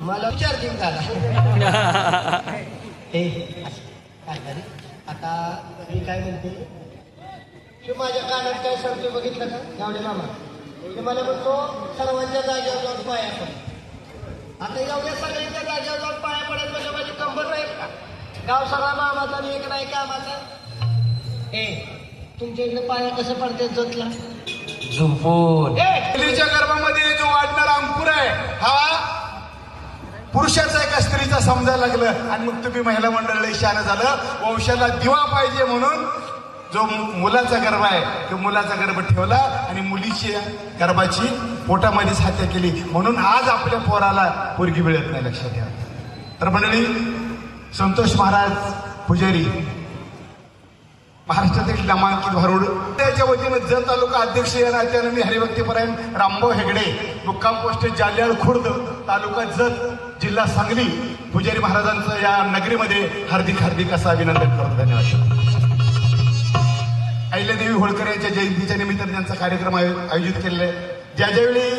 मला चार्जिंग झाला हे काय झाले आता मी काय म्हणते की माझ्या कानात काय सांगतो बघितलं का गावडे मामा ते मला म्हणतो सर्वांच्या जागेवर जाऊन पाया पड आता एवढ्या सगळ्यांच्या जागेवर जाऊन पाया पडत म्हणजे माझी कंबर राहील का गाव सगळा मामाचा आणि एक नाही कामाचा ए तुमच्या इकडे पाया कसं पडते जोतला झुंपून मुलीच्या गर्भामध्ये जो वाढणारा अंकुर आहे हा पुरुषाचा एका स्त्रीचा समजायला लागलं आणि मग तुम्ही महिला मंडळ शान झालं वंशाला दिवा पाहिजे म्हणून जो मुलाचा गर्भ आहे तो मुलाचा गर्भ ठेवला आणि मुलीची गर्भाची पोटामध्येच हत्या केली म्हणून आज आपल्या पोराला पोरगी मिळत नाही लक्षात घ्या तर मंडळी संतोष महाराज पुजारी महाराष्ट्रातील नामांकित भारूड त्याच्या वतीनं जत तालुका अध्यक्ष या नात्यानं मी हरिभक्तीपरायण रामभाऊ हेगडे मुक्काम पोस्ट जालियाळ खुर्द तालुका जत जिल्हा सांगली पुजारी महाराजांचं या नगरीमध्ये हार्दिक हार्दिक असं अभिनंदन करतो धन्यवाद अहिल्यादेवी होळकर यांच्या जयंतीच्या निमित्ताने त्यांचा कार्यक्रम आयोजित केलेला आहे ज्यावेळी